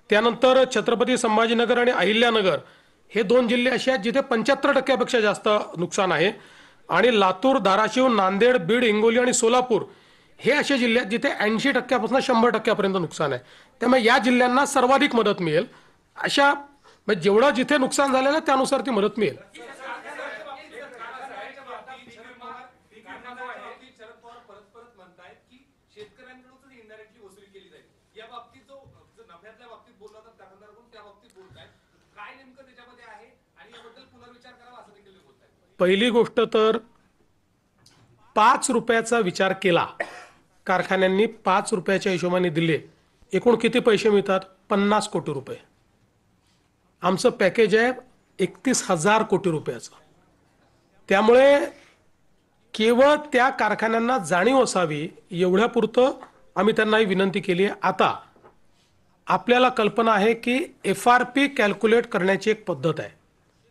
त्यानंतर छत्रपती संभाजीनगर आणि अहिल्यानगर हे दोन जिल्हे असे आहेत जिथे 75%पेक्षा जास्त नुकसान आहे। आणि लातूर, धाराशिव, नांदेड, बीड, हिंगोली आणि सोलापूर हे असे जिल्हे आहेत जिथे 80%पासून 100%पर्यंत नुकसान आहे। त्यामुळे या जिल्ह्यांना सर्वाधिक मदत मिळेल। अशा म्हणजे जेवढं जिथे नुकसान झालेलं आहे त्यानुसार ती मदत मिळेल। पहिली गोष्ट तर 5 रुपयाचा विचार केला, कारखान्यांनी 5 रुपयाच्या हिशोबाने दिले, एकूण किती पैसे मिळतात? 50 कोटी रुपये। आमचं पॅकेज आहे 31,000 कोटी रुपयाचं। त्यामुळे केवळ त्या कारखान्यांना जाणीव असावी एवढ्यापुरतं आम्ही त्यांना ही विनंती केली आहे। आता आपल्याला कल्पना आहे की FRP कॅल्क्युलेट करण्याची एक पद्धत आहे।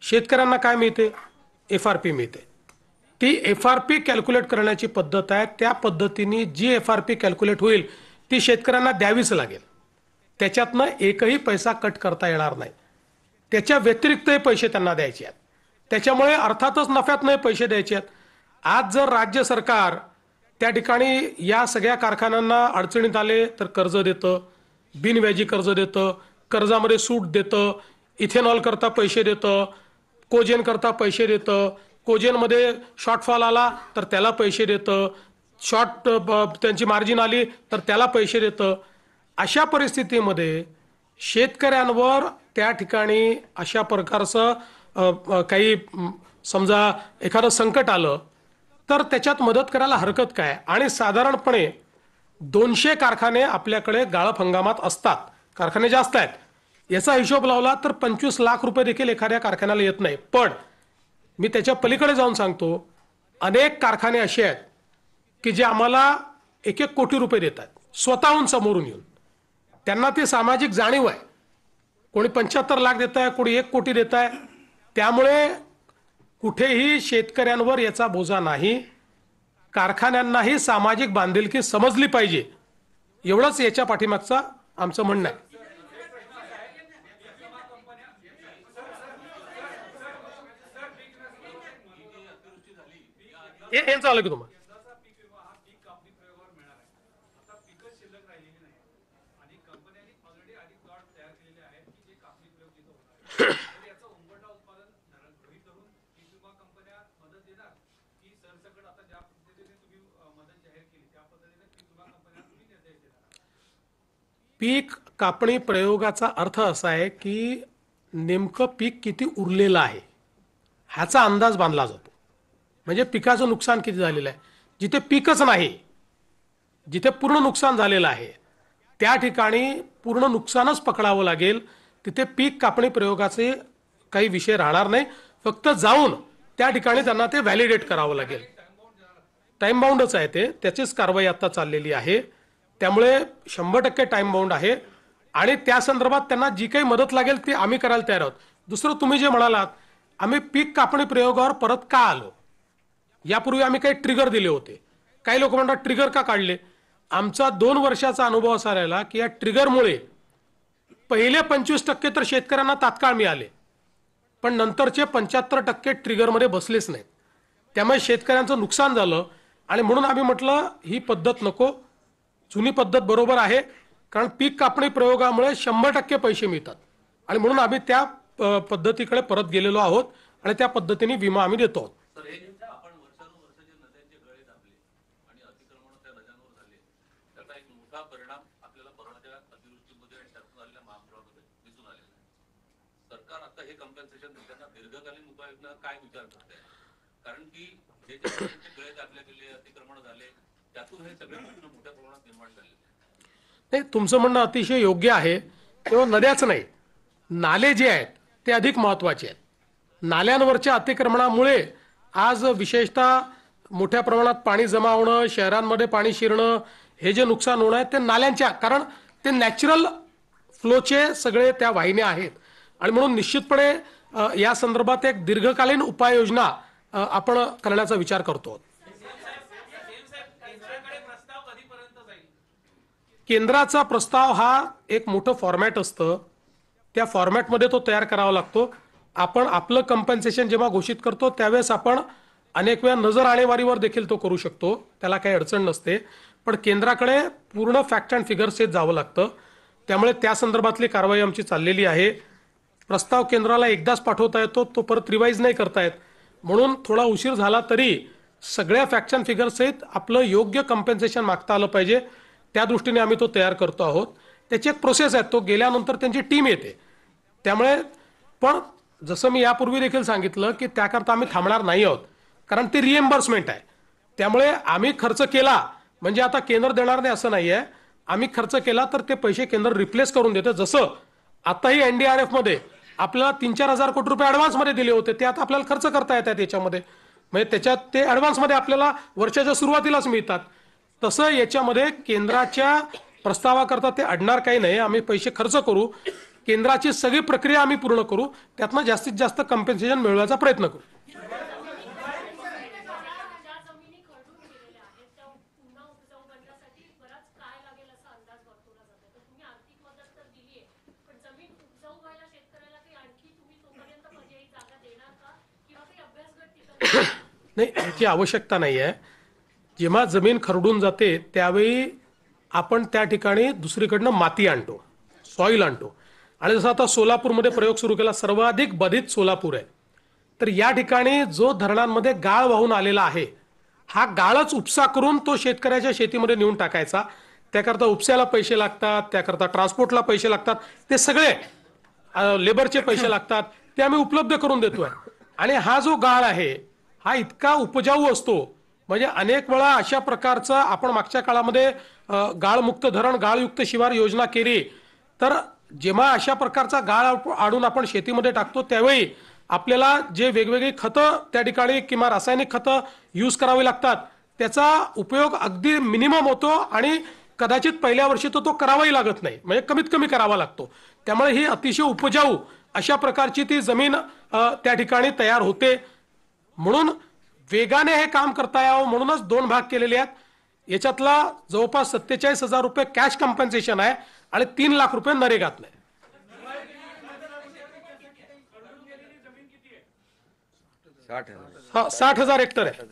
शेतकऱ्यांना काय मिळते? FRP मिळते। ती FRP कॅल्क्युलेट करण्याची पद्धत आहे। त्या पद्धतीने जी FRP कॅल्क्युलेट होईल ती शेतकऱ्यांना द्यावीच लागेल। त्याच्यातनं एकही पैसा कट करता येणार नाही। त्याच्या व्यतिरिक्तही पैसे त्यांना द्यायचे आहेत। त्याच्यामुळे अर्थातच नफ्यात नाही पैसे द्यायचे आहेत। आज जर राज्य सरकार त्या ठिकाणी या सगळ्या कारखान्यांना अडचणीत आले तर कर्ज देतं, बिनव्याजी कर्ज देतं, कर्जामध्ये सूट देतं, इथेनॉल करता पैसे देतं, कोजेन करता पैसे देतं, कोजेनमध्ये शॉर्टफॉल आला तर त्याला पैसे देतं, त्यांची मार्जिन आली तर त्याला पैसे देतं। अशा परिस्थितीमध्ये शेतकऱ्यांवर त्या ठिकाणी अशा प्रकारचं काही समजा एखादं संकट आलं तर त्याच्यात मदत करायला हरकत काय? आणि साधारणपणे 200 कारखाने आपल्याकडे गाळप हंगामात असतात, कारखाने जास्त आहेत। याचा हिशोब लावला तर 25 लाख रुपये देखील एखाद्या कारखान्याला येत नाही। पण मी त्याच्या पलीकडे जाऊन सांगतो, अनेक कारखाने असे आहेत की जे आम्हाला 1-1 कोटी रुपये देतात स्वतःहून समोरून येऊन। त्यांना ती सामाजिक जाणीव आहे। कोणी 75 लाख देत आहे, कोणी 1 कोटी देत आहे। त्यामुळे कुठेही शेतकऱ्यांवर याचा बोजा नाही। कारखान्यांनाही सामाजिक बांधिलकी समजली पाहिजे, एवढंच याच्या पाठीमागचं आमचं म्हणणं आहे। हे चालू की तुम्हाला पीक कापणी प्रयोगाचा अर्थ असा आहे की नेमकं पीक किती उरलेलं आहे ह्याचा अंदाज बांधला जातो। म्हणजे पिकाचं नुकसान किती झालेलं आहे। जिथे पीकच नाही, जिथे पूर्ण नुकसान झालेलं आहे त्या ठिकाणी पूर्ण नुकसानच पकडावं लागेल। तिथे पीक कापणी प्रयोगाचे काही विषय राहणार नाही, फक्त जाऊन त्या ठिकाणी त्यांना ते व्हॅलिडेट करावं लागेल। टाइम बाउंडच आहे ते, त्याचीच कारवाई आता चाललेली आहे। त्यामुळे 100% टाइम बाउंड आहे आणि त्या संदर्भात त्यांना जी काही मदत लागेल ती आम्ही करायला तयार आहोत। दुसरं तुम्ही जे म्हणालात आम्ही पीक कापणी प्रयोगावर परत का आलो, यापूर्वी आम्ही काही ट्रिगर दिले होते। काही लोक म्हणतात ट्रिगर का काढले? आमचा 2 वर्षाचा अनुभव असा राहिला की या ट्रिगरमुळे पहिले 25% तर शेतकऱ्यांना तात्काळ मिळाले, पण नंतरचे 75% ट्रिगरमध्ये बसलेच नाहीत। त्यामुळे शेतकऱ्यांचं नुकसान झालं आणि म्हणून आम्ही म्हटलं ही पद्धत नको, जुनी पद्धत बरोबर आहे। कारण पीक कापणी प्रयोगामुळे 100% पैसे मिळतात आणि म्हणून आम्ही त्या पद्धतीकडे परत गेलेलो आहोत आणि त्या पद्धतीने विमा आम्ही देतो आहोत। सरकार आता हे कॉम्पेन्सेशन देताना दीर्घकालीन उपाययोजना काय विचार करते? कारण की जे गळे दाबले गेले, अतिक्रमण झाले, त्यातून हे सगळे प्रश्न मोठ्या प्रमाणात निर्माण झाले। नाही, तुमचं म्हणणं अतिशय योग्य आहे। केवळ नद्याच नाही, नाले जे आहेत ते अधिक महत्त्वाचे आहेत। नाल्यांवरच्या अतिक्रमणामुळे आज विशेषतः मोठ्या प्रमाणात पाणी जमा होणं, शहरांमध्ये पाणी शिरणं, हे जे नुकसान होणं आहे ते नाल्यांच्या, कारण ते नॅचरल फ्लोचे सगळे त्या वाहिन्या आहेत आणि म्हणून निश्चितपणे या संदर्भात एक दीर्घकालीन उपाययोजना आपण करण्याचा विचार करतो। केंद्राचा प्रस्ताव हा एक मोठं फॉर्मॅट असतं, त्या फॉर्मॅटमध्ये तो तयार करावा लागतो. आपण आपलं कंपन्सेशन जेव्हा घोषित करतो त्यावेळेस आपण अनेक वेळा नजर आणेवारीवर देखील तो करू शकतो, त्याला काही अडचण नसते. पण केंद्राकडे पूर्ण फॅक्ट अँड फिगर्ससहित जावं लागतं. त्यामुळे त्या संदर्भातली कारवाई आमची चाललेली आहे. प्रस्ताव केंद्राला एकदाच पाठवता येतो, तो परत रिवाईज नाही करता येत. म्हणून थोडा उशीर झाला तरी सगळ्या फॅक्ट्स अँड फिगर्स सहित आपलं योग्य कम्पेन्सेशन मागता आलं पाहिजे, त्या दृष्टीने आम्ही तो तयार करतो आहोत. त्याची एक प्रोसेस आहे, तो गेल्यानंतर त्यांची टीम येते. त्यामुळे पण जसं मी यापूर्वी देखील सांगितलं की त्याकरता आम्ही थांबणार नाही आहोत, कारण ते रिएम्बर्समेंट आहे. त्यामुळे आम्ही खर्च केला म्हणजे आता केंद्र देणार नाही असं नाही आहे. आम्ही खर्च केला तर ते पैसे केंद्र रिप्लेस करून देतं. जसं आताही NDRF मध्ये आपल्याला 3-4 हजार कोटी रुपये ॲडव्हान्समध्ये दिले होते, ते आता आपल्याला खर्च करता येतात याच्यामध्ये. म्हणजे त्याच्यात ते ॲडव्हान्समध्ये आपल्याला वर्षाच्या सुरुवातीलाच मिळतात. तसं याच्यामध्ये केंद्राच्या प्रस्तावाकरता ते अडणार काही नाही. आम्ही पैसे खर्च करू, केंद्राची सगळी प्रक्रिया आम्ही पूर्ण करू, त्यातनं जास्तीत जास्त कम्पेन्सेशन मिळवायचा प्रयत्न करू. नाही, याची आवश्यकता नाही आहे. जेव्हा जमीन खरडून जाते त्यावेळी आपण त्या ठिकाणी दुसरीकडनं माती आणतो, सॉईल आणतो. आणि जसं आता सोलापूरमध्ये प्रयोग सुरू केला, सर्वाधिक बाधित सोलापूर आहे. तर या ठिकाणी जो धरणांमध्ये गाळ वाहून आलेला आहे, हा गाळच उपसा करून तो शेतकऱ्याच्या शेतीमध्ये नेऊन टाकायचा. त्याकरता उपस्याला पैसे लागतात, त्याकरता ट्रान्सपोर्टला पैसे लागतात, ते सगळे लेबरचे पैसे लागतात, ते आम्ही उपलब्ध करून देतोय. आणि हा जो गाळ आहे हा इतका उपजाऊ असतो, म्हणजे अनेक वेळा अशा प्रकारचं आपण मागच्या काळामध्ये गाळमुक्त धरण, गाळयुक्त शिवार योजना केली. तर जेव्हा अशा प्रकारचा गाळ आणून आपण शेतीमध्ये टाकतो त्यावेळी आपल्याला जे वेगवेगळी खतं त्या ठिकाणी किंवा रासायनिक खतं यूज करावी लागतात, त्याचा उपयोग अगदी मिनिमम होतो आणि कदाचित पहिल्या वर्षी तो करावाही लागत नाही, म्हणजे कमीत कमी करावा लागतो. त्यामुळे ही अतिशय उपजाऊ अशा प्रकारची ती जमीन त्या ठिकाणी तयार होते. म्हणून वेगाने हे काम करता यावं म्हणूनच 2 भाग केलेले आहेत. याच्यातला जवळपास 47,000 रुपये कॅश कम्पन्सेशन आहे आणि 3 लाख रुपये नरेगातले. 60,000 हेक्टर आहे.